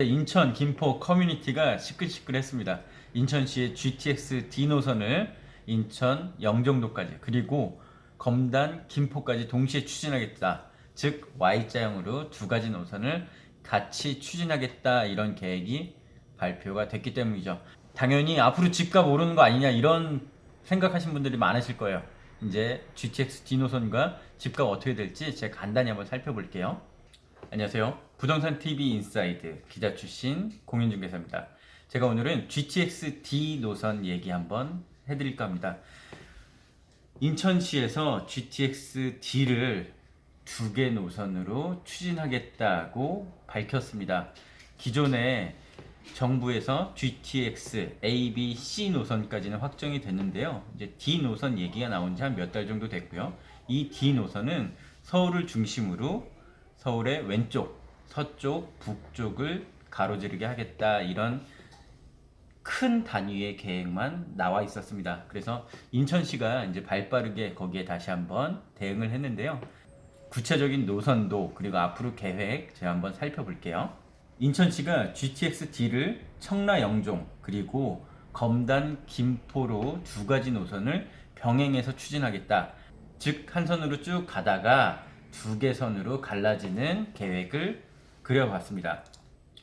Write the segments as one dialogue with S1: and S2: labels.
S1: 인천 김포 커뮤니티가 시끌시끌했습니다. 인천시의 GTX D 노선을 인천 영종도까지 그리고 검단 김포까지 동시에 추진하겠다. 즉 Y자형으로 두 가지 노선을 같이 추진하겠다, 이런 계획이 발표가 됐기 때문이죠. 당연히 앞으로 집값 오르는 거 아니냐, 이런 생각하신 분들이 많으실 거예요. 이제 GTX D 노선과 집값 어떻게 될지 제가 간단히 한번 살펴볼게요. 안녕하세요. 부동산 TV 인사이드 기자 출신 공인중개사입니다. 제가 오늘은 GTX D 노선 얘기 한번 해드릴까 합니다. 인천시에서 GTX D를 두 개 노선으로 추진하겠다고 밝혔습니다. 기존에 정부에서 GTX A, B, C 노선까지는 확정이 됐는데요. 이제 D 노선 얘기가 나온 지 한 몇 달 정도 됐고요. 이 D 노선은 서울을 중심으로 서울의 왼쪽, 서쪽, 북쪽을 가로지르게 하겠다, 이런 큰 단위의 계획만 나와 있었습니다. 그래서 인천시가 이제 발빠르게 거기에 다시 한번 대응을 했는데요. 구체적인 노선도 그리고 앞으로 계획 제가 한번 살펴볼게요. 인천시가 GTX-D를 청라 영종 그리고 검단 김포로 두 가지 노선을 병행해서 추진하겠다. 즉 한 선으로 쭉 가다가 두 개 선으로 갈라지는 계획을 그려봤습니다.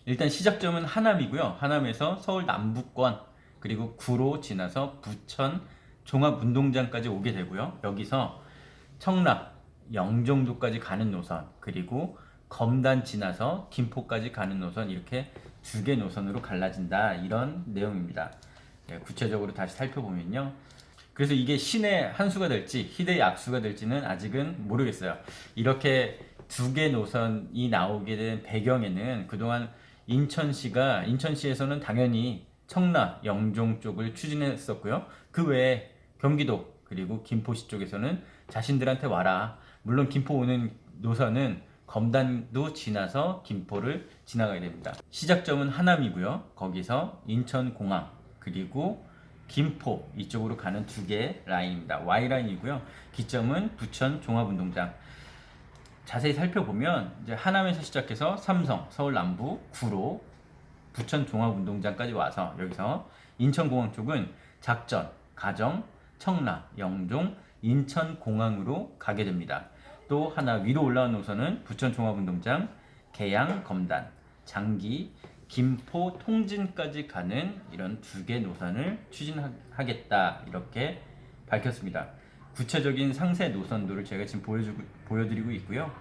S1: 일단 시작점은 하남이고요. 하남에서 서울 남부권 그리고 구로 지나서 부천 종합운동장까지 오게 되고요. 여기서 청라, 영종도까지 가는 노선, 그리고 검단 지나서 김포까지 가는 노선, 이렇게 두 개 노선으로 갈라진다, 이런 내용입니다. 구체적으로 다시 살펴보면요. 그래서 이게 신의 한 수가 될지 희대의 악수가 될지는 아직은 모르겠어요. 이렇게 두 개 노선이 나오게 된 배경에는 그동안 인천시에서는 당연히 청라, 영종 쪽을 추진했었고요. 그 외에 경기도 그리고 김포시 쪽에서는 자신들한테 와라. 물론 김포 오는 노선은 검단도 지나서 김포를 지나가게 됩니다. 시작점은 하남이고요. 거기서 인천공항 그리고 김포 이쪽으로 가는 두 개의 라인입니다. Y라인이고요. 기점은 부천 종합운동장. 자세히 살펴보면 이제 하남에서 시작해서 삼성, 서울 남부, 구로, 부천 종합운동장까지 와서 여기서 인천공항 쪽은 작전, 가정, 청라, 영종, 인천공항으로 가게 됩니다. 또 하나 위로 올라온 노선은 부천 종합운동장, 계양, 검단, 장기, 김포, 통진까지 가는 이런 두 개 노선을 추진하겠다, 이렇게 밝혔습니다. 구체적인 상세 노선도를 제가 지금 보여드리고 있고요.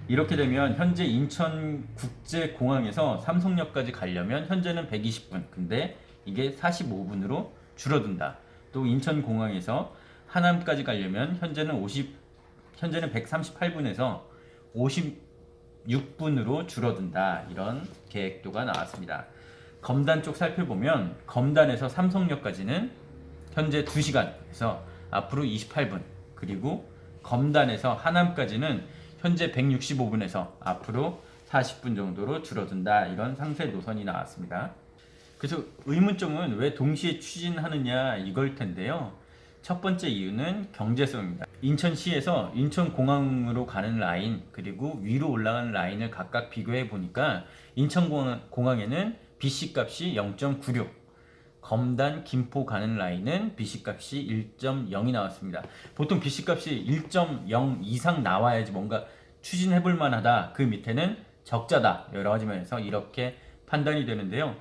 S1: 이렇게 되면 현재 인천국제공항에서 삼성역까지 가려면 현재는 120분, 근데 이게 45분으로 줄어든다. 또 인천공항에서 하남까지 가려면 현재는 138분에서 56분으로 줄어든다, 이런 계획도가 나왔습니다. 검단 쪽 살펴보면 검단에서 삼성역까지는 현재 2시간에서 앞으로 28분, 그리고 검단에서 하남까지는 현재 165분에서 앞으로 40분 정도로 줄어든다, 이런 상세 노선이 나왔습니다. 그래서 의문점은 왜 동시에 추진하느냐, 이걸 텐데요. 첫 번째 이유는 경제성입니다. 인천시에서 인천공항으로 가는 라인 그리고 위로 올라가는 라인을 각각 비교해 보니까 인천공항에는 BC값이 0.96, 검단 김포 가는 라인은 BC값이 1.0이 나왔습니다. 보통 BC값이 1.0 이상 나와야지 뭔가 추진해 볼 만하다, 그 밑에는 적자다, 여러 가지 면에서 이렇게 판단이 되는데요.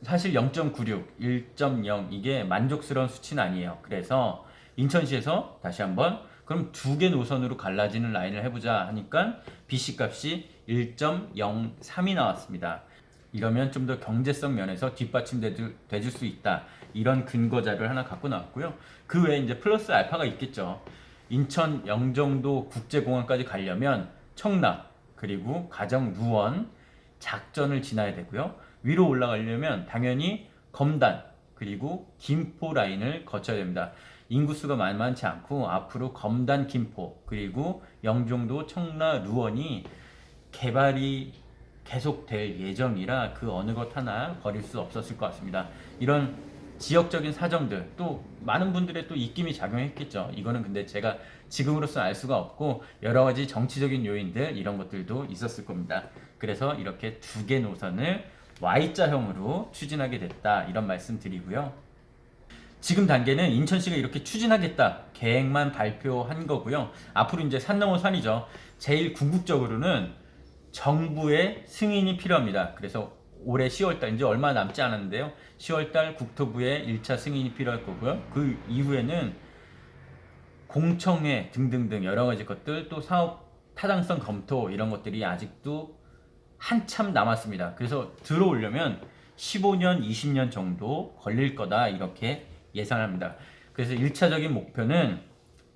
S1: 사실 0.96, 1.0 이게 만족스러운 수치는 아니에요. 그래서 인천시에서 다시 한번 그럼 두 개 노선으로 갈라지는 라인을 해보자 하니까 BC값이 1.03이 나왔습니다. 이러면 좀 더 경제성 면에서 뒷받침돼줄 수 있다, 이런 근거 자료를 하나 갖고 나왔고요. 그 외에 이제 플러스 알파가 있겠죠. 인천 영종도 국제공항까지 가려면 청라 그리고 가정 루원 작전을 지나야 되고요. 위로 올라가려면 당연히 검단 그리고 김포 라인을 거쳐야 됩니다. 인구수가 만만치 않고 앞으로 검단 김포 그리고 영종도 청라 루원이 개발이 계속될 예정이라 그 어느 것 하나 버릴 수 없었을 것 같습니다. 이런 지역적인 사정들 또 많은 분들의 또 입김이 작용했겠죠. 이거는 근데 제가 지금으로서는 알 수가 없고 여러 가지 정치적인 요인들 이런 것들도 있었을 겁니다. 그래서 이렇게 두 개 노선을 Y자형으로 추진하게 됐다 이런 말씀 드리고요. 지금 단계는 인천시가 이렇게 추진하겠다 계획만 발표한 거고요. 앞으로 이제 산 넘어 산이죠. 제일 궁극적으로는 정부의 승인이 필요합니다. 그래서 올해 10월달 이제 얼마 남지 않았는데요. 10월달 국토부의 1차 승인이 필요할 거고요. 그 이후에는 공청회 등등등 여러 가지 것들 또 사업 타당성 검토 이런 것들이 아직도 한참 남았습니다. 그래서 들어오려면 15년, 20년 정도 걸릴 거다 이렇게 예상합니다. 그래서 1차적인 목표는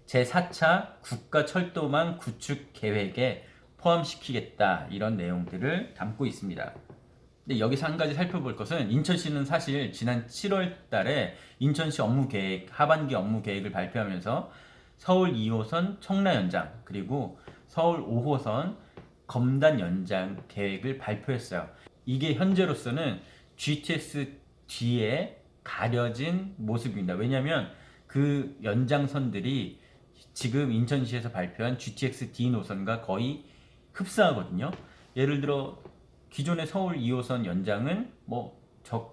S1: 제4차 국가철도망 구축 계획에 포함시키겠다 이런 내용들을 담고 있습니다. 근데 여기서 한 가지 살펴볼 것은 인천시는 사실 지난 7월 달에 인천시 업무 계획, 하반기 업무 계획을 발표하면서 서울 2호선 청라 연장 그리고 서울 5호선 검단 연장 계획을 발표했어요. 이게 현재로서는 GTX 뒤에 가려진 모습입니다. 왜냐하면 그 연장선들이 지금 인천시에서 발표한 GTX D 노선과 거의 흡사하거든요. 예를 들어 기존의 서울 2호선 연장은 뭐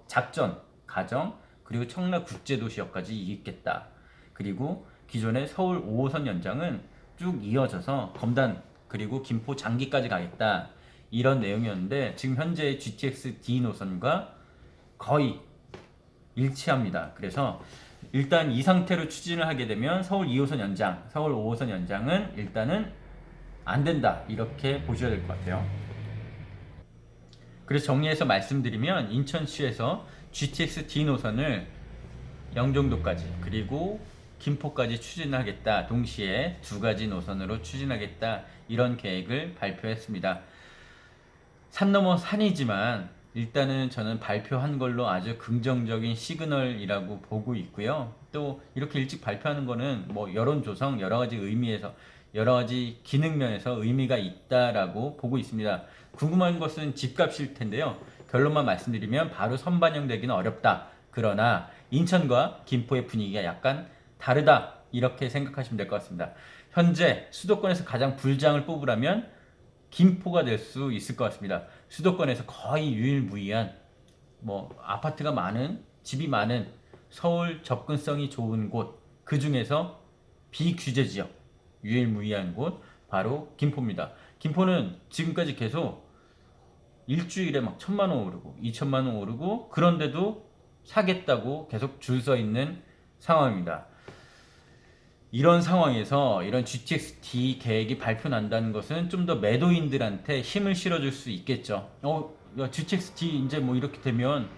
S1: 작전, 가정, 그리고 청라 국제도시역까지 있겠다. 그리고 기존의 서울 5호선 연장은 쭉 이어져서 검단 그리고 김포 장기까지 가겠다. 이런 내용이었는데 지금 현재 GTX D 노선과 거의 일치합니다. 그래서 일단 이 상태로 추진을 하게 되면 서울 2호선 연장, 서울 5호선 연장은 일단은 안 된다. 이렇게 보셔야 될 것 같아요. 그래서 정리해서 말씀드리면 인천시에서 GTX D 노선을 영종도까지 그리고 김포까지 추진하겠다. 동시에 두 가지 노선으로 추진하겠다. 이런 계획을 발표했습니다. 산 넘어 산이지만 일단은 저는 발표한 걸로 아주 긍정적인 시그널이라고 보고 있고요. 또 이렇게 일찍 발표하는 거는 뭐 여론 조성 여러 가지 의미에서 여러 가지 기능 면에서 의미가 있다라고 보고 있습니다. 궁금한 것은 집값일 텐데요. 결론만 말씀드리면 바로 선반영되기는 어렵다. 그러나 인천과 김포의 분위기가 약간 다르다. 이렇게 생각하시면 될 것 같습니다. 현재 수도권에서 가장 불장을 뽑으라면 김포가 될 수 있을 것 같습니다. 수도권에서 거의 유일무이한 뭐 아파트가 많은 집이 많은 서울 접근성이 좋은 곳 그 중에서 비규제 지역 유일무이한 곳 바로 김포입니다. 김포는 지금까지 계속 일주일에 막 1,000만 원 오르고 2,000만 원 오르고 그런데도 사겠다고 계속 줄 서 있는 상황입니다. 이런 상황에서 이런 GTX-D 계획이 발표 난다는 것은 좀 더 매도인들한테 힘을 실어줄 수 있겠죠. 야, GTX-D 이제 뭐 이렇게 되면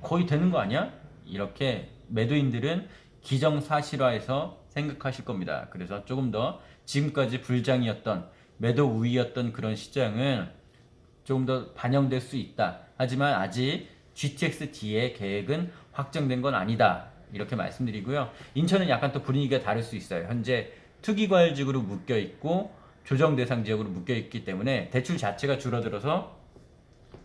S1: 거의 되는 거 아니야? 이렇게 매도인들은 기정사실화해서 생각하실 겁니다. 그래서 조금 더 지금까지 불장이었던 매도 우위였던 그런 시장은 조금 더 반영될 수 있다. 하지만 아직 GTX-D의 계획은 확정된 건 아니다. 이렇게 말씀드리고요. 인천은 약간 또 분위기가 다를 수 있어요. 현재 투기과열지구로 묶여있고 조정대상 지역으로 묶여있기 때문에 대출 자체가 줄어들어서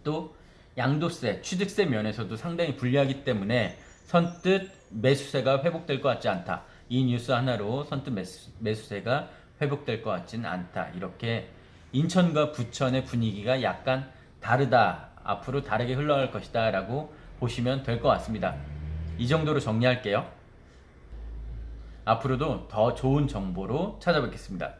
S1: 또 양도세, 취득세 면에서도 상당히 불리하기 때문에 선뜻 매수세가 회복될 것 같지 않다. 이 뉴스 하나로 선뜻 매수세가 회복될 것 같지는 않다. 이렇게 인천과 부천의 분위기가 약간 다르다. 앞으로 다르게 흘러갈 것이다 라고 보시면 될 것 같습니다. 이 정도로 정리할게요. 앞으로도 더 좋은 정보로 찾아뵙겠습니다.